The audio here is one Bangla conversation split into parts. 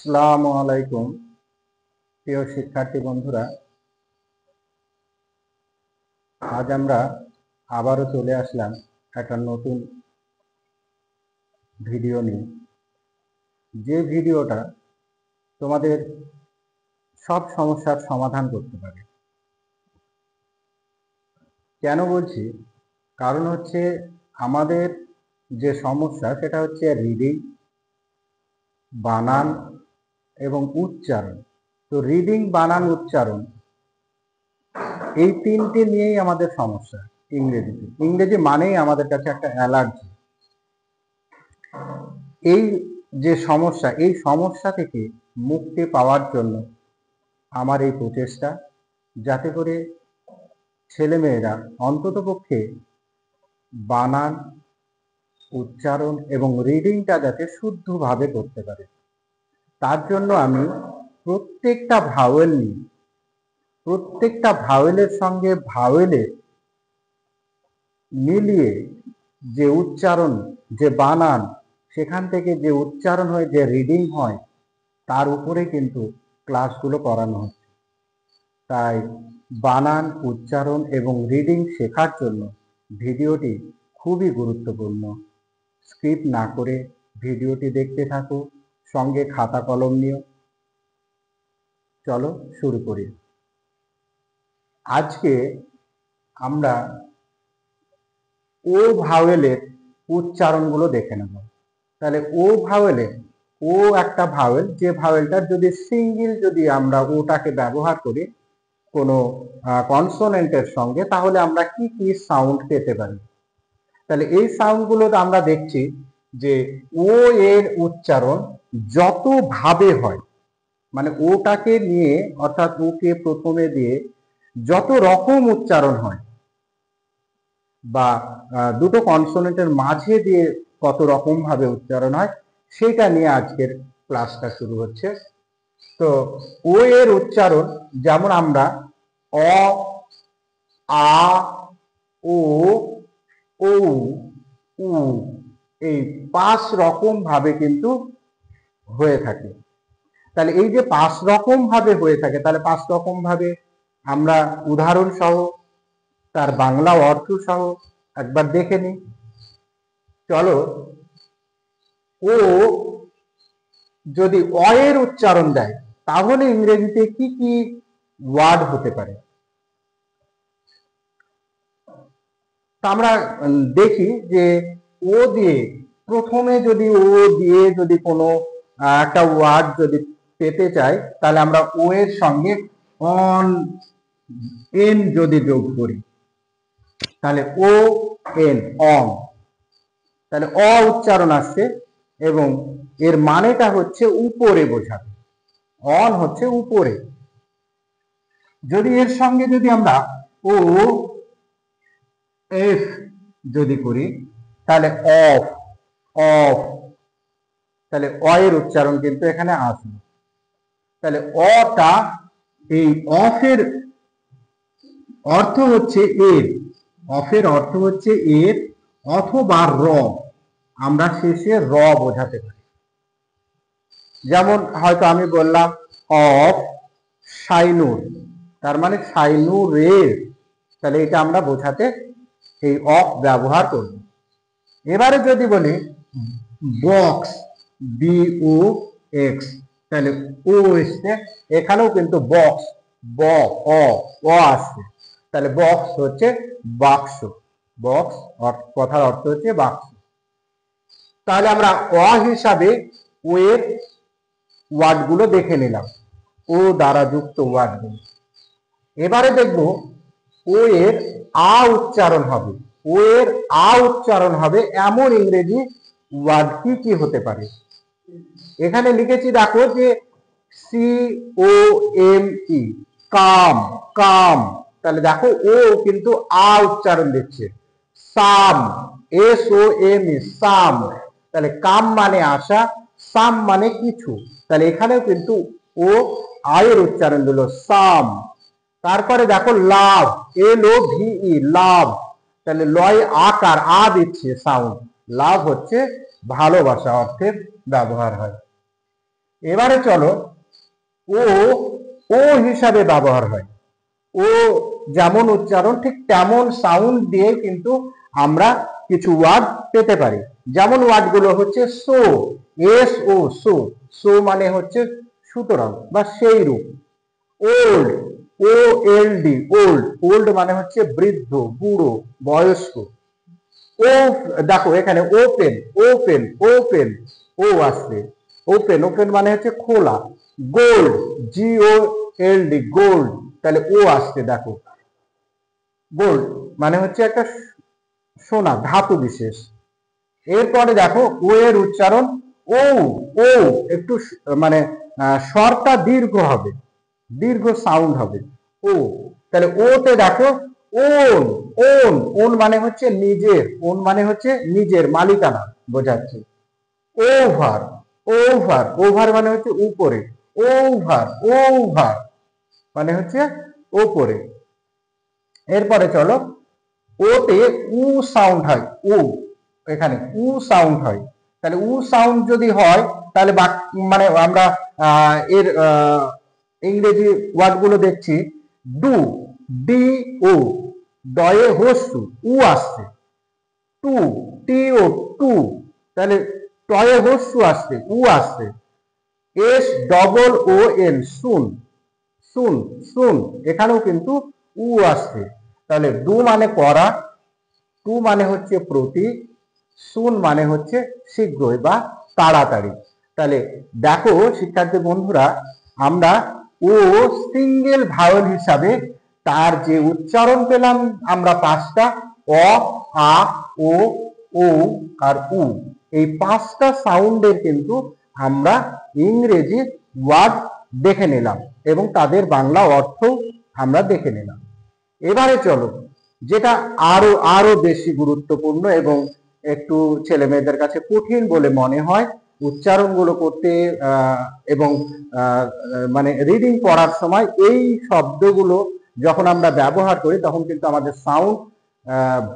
আসসালামু আলাইকুম প্রিয় শিক্ষার্থী বন্ধুরা, আজ আমরা আবারও চলে আসলাম একটা নতুন ভিডিও নিয়ে। যে ভিডিওটা তোমাদের সব সমস্যার সমাধান করতে পারে। কেন বলছি? কারণ হচ্ছে আমাদের যে সমস্যা সেটা হচ্ছে রিডিং, বানান এবং উচ্চারণ। তো রিডিং, বানান, উচ্চারণ এই তিনটে নিয়েই আমাদের সমস্যা। ইংরেজি মানেই আমাদের কাছে একটা অ্যালার্জি। এই যে সমস্যা, এই সমস্যা থেকে মুক্তি পাওয়ার জন্য আমার এই প্রচেষ্টা, যাতে করে ছেলেমেয়েরা অন্ততপক্ষে বানান, উচ্চারণ এবং রিডিংটা যাতে শুদ্ধভাবে করতে পারে। তার জন্য আমি প্রত্যেকটা ভাওয়েলের সঙ্গে ভাওয়েলের মিলিয়ে যে উচ্চারণ, যে বানান, সেখান থেকে যে উচ্চারণ হয়, যে রিডিং হয়, তার উপরে কিন্তু ক্লাসগুলো করানো হচ্ছে। তাই বানান, উচ্চারণ এবং রিডিং শেখার জন্য ভিডিওটি খুবই গুরুত্বপূর্ণ। স্কিপ না করে ভিডিওটি দেখতে থাকো, সঙ্গে খাতা কলম নিও। চলো শুরু করি। আজকে আমরা ও ভাওয়েলের উচ্চারণগুলো দেখে নেব। তাহলে ও ভাওয়েলে, ও একটা ভাওয়েল, যে ভাওয়েলটার যদি সিঙ্গেল যদি আমরা ওটাকে ব্যবহার করি কোনো কনসোনেন্টের সঙ্গে, তাহলে আমরা কি কি সাউন্ড পেতে পারি। তাহলে এই সাউন্ডগুলো আমরা দেখছি যে ও এর উচ্চারণ যত ভাবে হয়, মানে ওটাকে নিয়ে, অর্থাৎ ওকে প্রথমে দিয়ে যত রকম উচ্চারণ হয়, বা দুটো কনসোনেন্টের মাঝে দিয়ে কত রকম ভাবে উচ্চারণ হয়, সেটা নিয়ে আজকের ক্লাসটা শুরু হচ্ছে। তো ও এর উচ্চারণ যেমন আমরা অ, আ, ও, ও, উ, এই 5 রকম ভাবে কিন্তু হয়ে থাকে। তাহলে এই যে 5 রকম ভাবে হয়ে থাকে, তাহলে 5 রকম ভাবে আমরা উদাহরণ সহ, তার বাংলা অর্থ সহ একবার দেখে নিই। চলো, ও যদি অ এর উচ্চারণ দেয়, তাহলে ইংরেজিতে কি কি ওয়ার্ড হতে পারে। তা আমরা দেখি যে ও দিয়ে প্রথমে যদি যদি কোনো একটা ওয়ার্ড যদি পেতে চাই, তাহলে আমরা ও এর সঙ্গে অন, এন যদি যোগ করি, তাহলে ও এন, অন, তাহলে অ উচ্চারণ আসছে এবং এর মানেটা হচ্ছে উপরে বোঝাবে। অন হচ্ছে উপরে। যদি এর সঙ্গে যদি আমরা ও এফ যদি করি, তাহলে অফ, অফ, তাহলে অ এর উচ্চারণ কিন্তু এখানে আসবে। তাহলে অটা, এই অফের অর্থ হচ্ছে এর, অফের অর্থ হচ্ছে এর অথবা র, আমরা শেষে র বোঝাতে পারি। যেমন হয়তো আমি বললাম অফ শাইনুর, তার মানে শাইনুরের, তাহলে এটা আমরা বোঝাতে এই অফ ব্যবহার করব। এবারে যদি বলি বক্স, বিও এক্স, তাহলে ও এসছে, এখানেও কিন্তু বক্স, ব, অ, অ আসছে, তাহলে বক্স হচ্ছে বাক্স, বক্স কথার অর্থ হচ্ছে বাক্স। তাহলে আমরা অ হিসাবে ও এর ওয়ার্ডগুলো দেখে নিলাম, ও দ্বারা যুক্ত ওয়ার্ডগুলো। এবারে দেখব ও এর আ উচ্চারণ হবে, ও এর আ উচ্চারণ হবে এমন ইংরেজি ওয়ার্ড কি কি হতে পারে। এখানে লিখেছি, দেখো যে সি ও এম ই, কাম, কাম, তাহলে দেখো ও কিন্তু আ উচ্চারণ দিচ্ছে। সাম, এস ও এম ই, সাম, তাহলে কাম মানে আসা, সাম মানে কিছু, তাহলে এখানেও কিন্তু ও আয়ের উচ্চারণ দিল, সাম। তারপরে দেখো লাভ, এল ও ভি ই, লাভ, তাহলে লয় আকার, আ দিচ্ছে সাউন্ড, লাভ হচ্ছে ভালোবাসা অর্থে ব্যবহার হয়। এবারে চলো ও ও হিসাবে ব্যবহার হয়। ও যেমন উচ্চারণ ঠিক তেমন সাউন্ড দিয়ে কিন্তু আমরা কিছু ওয়ার্ড পেতে পারি। যেমন ওয়ার্ড গুলো হচ্ছে so, S O, so, so মানে হচ্ছে সুতরাং বা সেই রূপ। Old, O L D, old, old মানে হচ্ছে বৃদ্ধ, বুড়ো, বয়স্ক। ও দেখো এখানে ওপেন, ওপেন, ওপেন, ও আসছে, ওপেন, ওপেন মানে হচ্ছে খোলা। গোল্ড, জি ও এল ডি, গোল্ড, তাহলে ও আসছে দেখো। গোল্ড মানে হচ্ছে একটা সোনা, ধাতু বিশেষ। এরপরে দেখো ও এর উচ্চারণ ও, ও একটু মানে স্বরটা দীর্ঘ হবে, দীর্ঘ সাউন্ড হবে ও। তাহলে ওতে দেখো ওন, ওন, ওন মানে হচ্ছে নিজের, ওন মানে হচ্ছে নিজের, মালিকানা বোঝাচ্ছে। ওভার, ওভার, ওভার মানে হচ্ছে উপরে, ওভার, ওভার মানে হচ্ছে উপরে। এরপরে চলো ওতে উ সাউন্ড হয়, উ, এখানে উ সাউন্ড হয়। তাহলে উ সাউন্ড যদি হয় তাহলে মানে আমরা এর ইংরেজি ওয়ার্ড গুলো দেখছি। ডু, ডি ও, দয়ে হস্যু, উ আসছে। টু, টি ও, টু, তাহলে টয়ে হস্যু আসছে, উ আসছে। এস ডবল ও এন, শুন, শুন, শুন, এখানেও কিন্তু উ আসছে। তাহলে ডু মানে করা, টু মানে হচ্ছে প্রতি, সুন মানে হচ্ছে শীঘ্রই বা তাড়াতাড়ি। তাহলে দেখো শিক্ষার্থী বন্ধুরা, আমরা ও সিঙ্গেল ভাওয়েল হিসাবে তার যে উচ্চারণ পেলাম আমরা পাঁচটা, অ, আ, ও, ও আর উ, এই পাঁচটা সাউন্ডের কিন্তু আমরা ইংরেজি ওয়ার্ড দেখে নিলাম এবং তাদের বাংলা অর্থ আমরা দেখে নিলাম। এবারে চলো যেটা আরো আরো বেশি গুরুত্বপূর্ণ এবং একটু ছেলে মেয়েদের কাছে কঠিন বলে মনে হয় উচ্চারণগুলো করতে, এবং মানে রিডিং পড়ার সময় এই শব্দগুলো যখন আমরা ব্যবহার করি তখন কিন্তু আমাদের সাউন্ড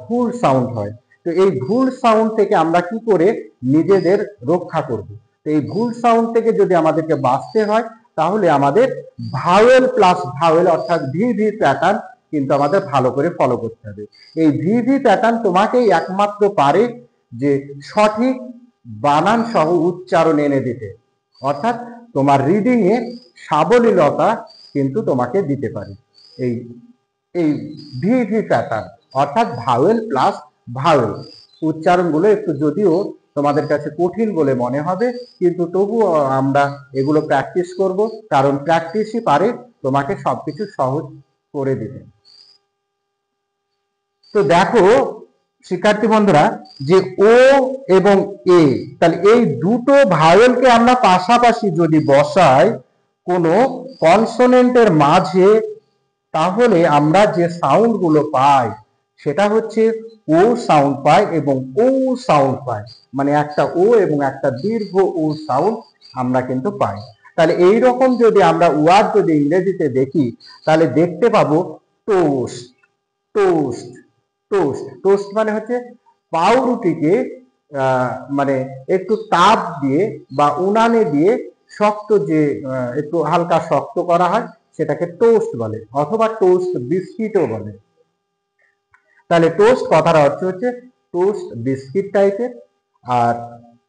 ভুল সাউন্ড হয়। তো এই ভুল সাউন্ড থেকে আমরা কি করে নিজেদের রক্ষা করব? তো এই ভুল সাউন্ড থেকে যদি আমাদেরকে বাঁচতে হয় তাহলে আমাদের ভাওয়েল প্লাস ভাওয়েল অর্থাৎ ভিভি প্যাটার্ন কিন্তু আমাদের ভালো করে ফলো করতে হবে। এই ভিভি প্যাটার্ন তোমাকেই একমাত্র পারে যে সঠিক বানান সহ উচ্চারণ এনে দিতে, অর্থাৎ তোমার রিডিং এ সাবলীলতা কিন্তু তোমাকে দিতে পারে। এই এই ভিভি প্যাটার্ন অর্থাৎ ভাওয়েল প্লাস ভাওয়েল উচ্চারণগুলো একটু যদিও তোমাদের কাছে কঠিন বলে মনে হবে কিন্তু তবুও আমরা এগুলো প্র্যাকটিস করব, কারণ প্র্যাকটিসই পারে তোমাকে সবকিছু সহজ করে দিতে। তো দেখো শিক্ষার্থী বন্ধুরা, যে ও এবং এ, তাহলে এই দুটো ভাওয়েলকে আমরা পাশাপাশি যদি বসাই কোনো কনসোনেন্টের মাঝে তাহলে আমরা যে সাউন্ড গুলো পাই সেটা হচ্ছে ও সাউন্ড পাই এবং ও সাউন্ড পাই, মানে একটা ও এবং একটা দীর্ঘ ও সাউন্ড আমরা কিন্তু পাই। তাহলে এই রকম যদি আমরা ওয়ার্ড যদি ইংরেজিতে দেখি তাহলে দেখতে পাবো টোস্ট, টোস্ট, টোস্ট, টোস্ট মানে হচ্ছে পাউরুটিকে মানে একটু তাপ দিয়ে বা উনানে দিয়ে শক্ত যে একটু হালকা শক্ত করা হয় সেটাকে টোস্ট বলে, অথবা টোস্ট বিস্কিটও বলে। তাহলে টোস্ট কথার অর্থ হচ্ছে টোস্ট বিস্কিট টাইপের। আর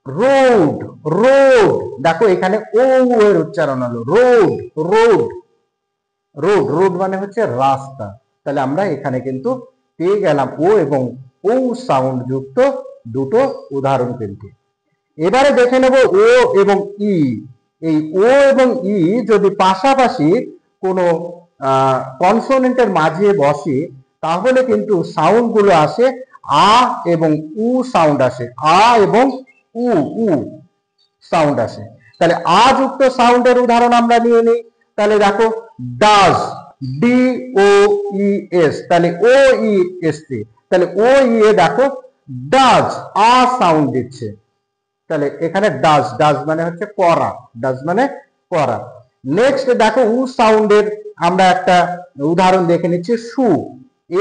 রোড, রোড, দেখো এখানে ও এর উচ্চারণ হলো রোড, রোড, রোড, রোড মানে হচ্ছে রাস্তা। তাহলে আমরা এখানে কিন্তু পেয়ে গেলাম ও এবং ও সাউন্ড যুক্ত দুটো উদাহরণ কিন্তু। এবারে দেখে নেব ও এবং ই। এই ও এবং ই যদি পাশাপাশি কোনো কনসোনেন্টের মাঝে বসে তাহলে কিন্তু সাউন্ড গুলো আসে আ এবং উ সাউন্ড আসে, আ এবং উ, উ সাউন্ড আসে। তাহলে আ যুক্ত সাউন্ডের উদাহরণ আমরা নিয়ে নিই। তাহলে দেখো does, D O E S, তাহলে ও ই এস টি, তাহলে ও ই এ দেখো ডাজ, আ সাউন্ড দিচ্ছে। তাহলে এখানে ডাজ, ডাজ মানে হচ্ছে করা, ডাজ মানে করা। নেক্সট দেখো উ সাউন্ডের আমরা একটা উদাহরণ দেখে নিচ্ছি শু,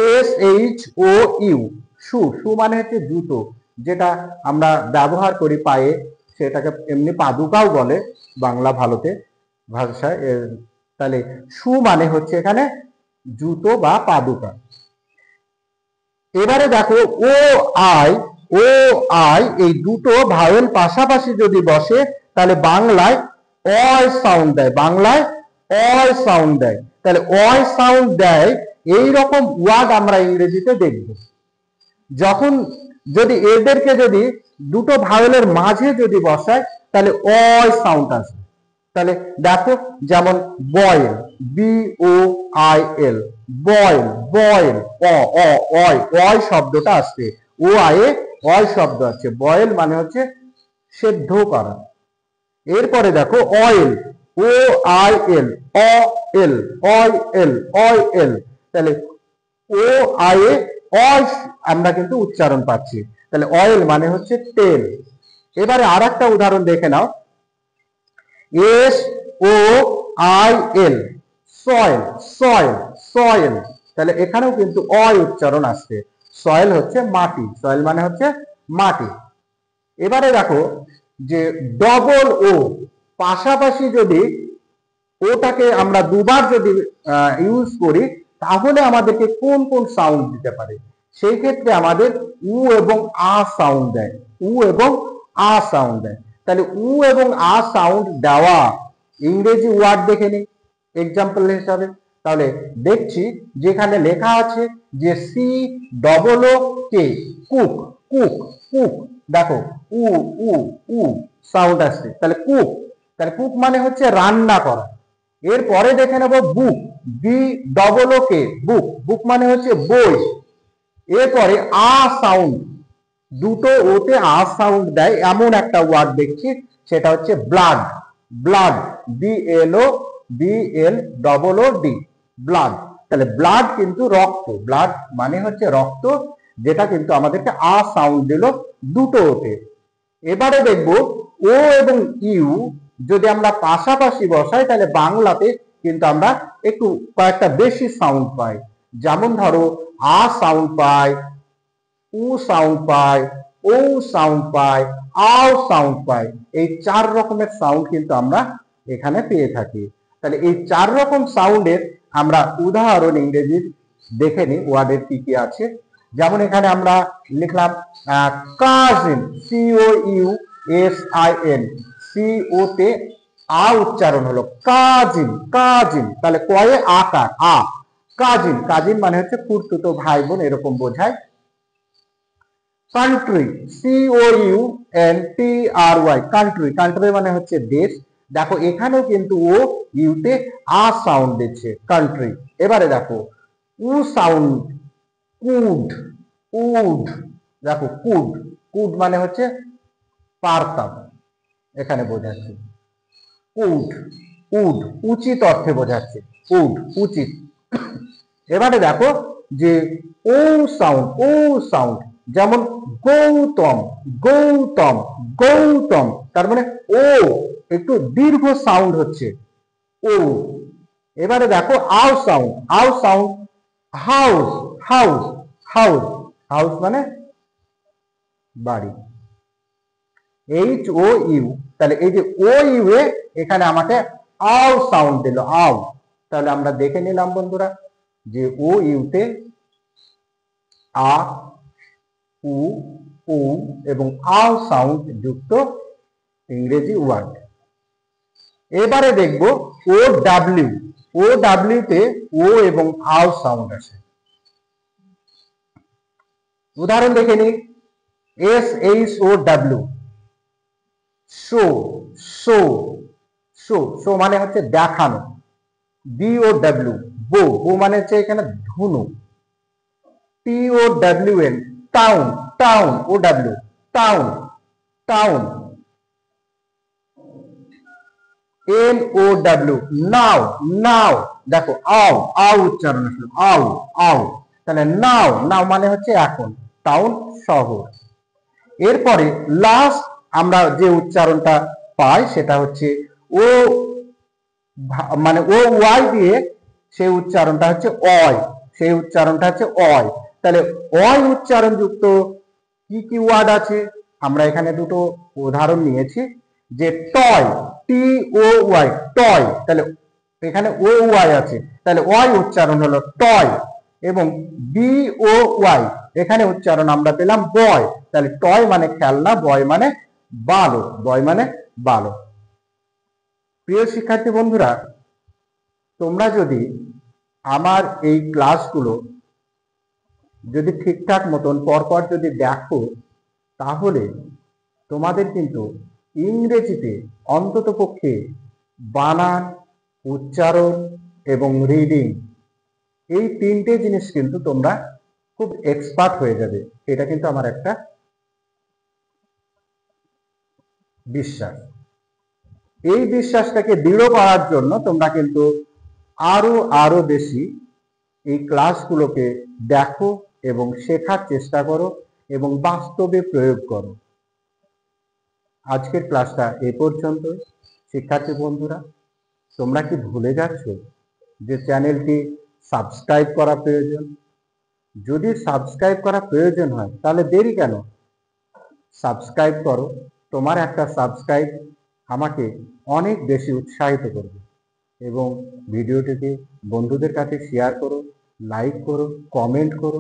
এস এইচ ও ইউ, শু, শু মানে হচ্ছে জুতো যেটা আমরা ব্যবহার করি পায়ে, সেটাকে এমনি পাদুকাও বলে বাংলা ভারতে ভাষায়। তাহলে শু মানে হচ্ছে এখানে জুতো বা পাদুকা। এবারে দেখো ও আই, ও আই এই দুটো ভাওয়েল পাশাপাশি যদি বসে তাহলে বাংলায় অয় সাউন্ড দেয়, বাংলায় অয় সাউন্ড দেয়। তাহলে অয় সাউন্ড দেয় এই রকম ওয়ার্ড আমরা ইংরেজিতে দেখব। যখন যদি এদেরকে যদি দুটো ভাওয়েলের মাঝে যদি বসায় তাহলে অয় সাউন্ড আসবে। তাহলে দেখো যেমন boil, B O I L, boil, boil, অ অ অয়, অয় শব্দটা আসছে, ও আয়ে অয় শব্দ আছে। বয়েল মানে হচ্ছে সেদ্ধ করা। এরপরে দেখো অয়েল, ও আই এল, অ এল, অয় এল, অয় এল। তাহলে ও আয়ে অয় আমরা কিন্তু উচ্চারণ পাচ্ছি। তাহলে অয়েল মানে হচ্ছে তেল। এবারে আর একটা উদাহরণ দেখে নাও, S O I L, soil, soil, soil. তাহলে এখানেও কিন্তু অয় উচ্চারণ আসছে। সয়েল হচ্ছে মাটি, সয়েল মানে হচ্ছে মাটি। এবারে দেখো যে ডবল ও পাশাপাশি যদি ওটাকে আমরা দুবার যদি ইউজ করি তাহলে আমাদেরকে কোন কোন সাউন্ড দিতে পারে। সেই ক্ষেত্রে আমাদের উ এবং আ সাউন্ড দেয়, উ এবং আ সাউন্ড দেয়। তাহলে উ এবং আ সাউন্ড দেওয়া ইংরেজি ওয়ার্ড দেখে নিই এক্সাম্পল হিসাবে। তাহলে দেখছি যেখানে লেখা আছে যে সি ডবল ও কে, কুক, কুক, কুক। দেখো উ উ উ সাউন্ড আসছে, তাহলে কুক। তাহলে কুক মানে হচ্ছে রান্না করা। এরপরে দেখে নেব বুক, বি ডবল ও কে, বুক, বুক মানে হচ্ছে বই। এরপরে আ সাউন্ড, দুটো ওতে আ সাউন্ড দেয় এমন একটা ওয়ার্ড দেখছি, সেটা হচ্ছে blood, blood, B L O, B L double O D, blood. তাহলে ব্লাড কিন্তু রক্ত, ব্লাড মানে হচ্ছে রক্ত, যেটা কিন্তু আমাদেরকে আ সাউন্ড দিল দুটো ওতে। এবারে দেখব ও এবং ইউ যদি আমরা পাশাপাশি বসাই তাহলে বাংলাতে কিন্তু আমরা একটু কয়েকটা বেশি সাউন্ড পাই। যেমন ধরো আ সাউন্ড পাই, উ সাউন্ড পাই, ও সাউন্ড পাই, আও সাউন্ড পাই। এই চার রকমের সাউন্ড কিন্তু আমরা এখানে পেয়ে থাকি। তাহলে এই চার রকম সাউন্ডের আমরা উদাহরণ ইংরেজির দেখে নিই ওয়ার্ডের কি কি আছে। যেমন এখানে আমরা লিখলাম cousin, C O U S I N, C O তে আ উচ্চারণ হলো কাজিন, কাজিন। তাহলে কয়ে আকার আ, কাজিন, কাজিন মানে হচ্ছে খুড়তুতো ভাই বোন এরকম বোঝায়। Country, C O U N T R Y, country, country মানে হচ্ছে দেশ। দেখো এখানেও কিন্তু ও ইউতে আ সাউন্ড দিচ্ছে, কান্ট্রি। এবারে দেখো উ সাউন্ড, কুড, উড। দেখো কুড, কুড মানে হচ্ছে পারতাম, এখানে বোঝাচ্ছে উড, উড উচিত অর্থে বোঝাচ্ছে, উড উচিত। এবারে দেখো যে ও সাউন্ড, ও সাউন্ড, যেমন গৌতম, গৌতম, গৌতম। তার মানে ও একটু দীর্ঘ সাউন্ড হচ্ছে ও। এবারে দেখো আও সাউন্ড, আও sound, house, house, house, house মানে বাড়ি, এইচ ও ইউ। তাহলে এই যে ও ইউ এ এখানে আমাকে আও সাউন্ড দিল, আও। তাহলে আমরা দেখে নিলাম বন্ধুরা যে ও ইউতে আ, উ, উ এবং আও সাউন্ড যুক্ত ইংরেজি ওয়ার্ড। এবারে দেখব ও ডাব্লিউ, ও ডাব্লিউ তে ও এবং আও সাউন্ড আছে। উদাহরণ দেখে নিই, S H O W, show, show, show, show মানে হচ্ছে দেখানো। বি ও ডাব্লিউ, বো, বো মানে হচ্ছে এখানে ধনু। T O W N, town, town, O W, town, town. N O W, now, now. দেখো আও, আও উচ্চারণ আসলো, আও, আও। তাহলে নাও, নাও মানে হচ্ছে এখন, টাউন শহর। এরপরে লাস্ট আমরা যে উচ্চারণটা পাই সেটা হচ্ছে ও, মানে ও ওয়াই দিয়ে সেই উচ্চারণটা হচ্ছে অয়, সেই উচ্চারণটা হচ্ছে অয়। তাহলে অয় উচ্চারণ যুক্ত কি কি ওয়ার্ড আছে আমরা এখানে দুটো উদাহরণ নিয়েছি, যে টয়, টি ও ওয়াই, টয়, তাহলে এখানে ও ওয়াই আছে, তাহলে ওয়াই উচ্চারণ হলো টয়, এবং বি ও ওয়াই এখানে উচ্চারণ আমরা পেলাম বয়, তাহলে টয় মানে খেলনা, বয় মানে বালক, বয় মানে বালক। প্রিয় শিক্ষার্থী বন্ধুরা, তোমরা যদি আমার এই ক্লাসগুলো যদি ঠিকঠাক মতন পরপর যদি দেখো, তাহলে তোমাদের কিন্তু ইংরেজিতে অন্ততপক্ষে বানান, উচ্চারণ এবং রিডিং, এই তিনটে জিনিস কিন্তু তোমরা খুব এক্সপার্ট হয়ে যাবে। এটা কিন্তু আমার একটা বিশ্বাস। এই বিশ্বাসটাকে দৃঢ় করার জন্য তোমরা কিন্তু আরো বেশি এই ক্লাসগুলোকে দেখো এবং শেখার চেষ্টা করো এবং বাস্তবে প্রয়োগ করো। আজকের ক্লাসটা এ পর্যন্ত। শিক্ষার্থী বন্ধুরা, তোমরা কি ভুলে যাচ্ছ যে চ্যানেলটি সাবস্ক্রাইব করা প্রয়োজন? যদি সাবস্ক্রাইব করা প্রয়োজন হয় তাহলে দেরি কেন? সাবস্ক্রাইব করো। তোমার একটা সাবস্ক্রাইব আমাকে অনেক বেশি উৎসাহিত করবে, এবং ভিডিওটিকে বন্ধুদের কাছে শেয়ার করো, লাইক করো, কমেন্ট করো।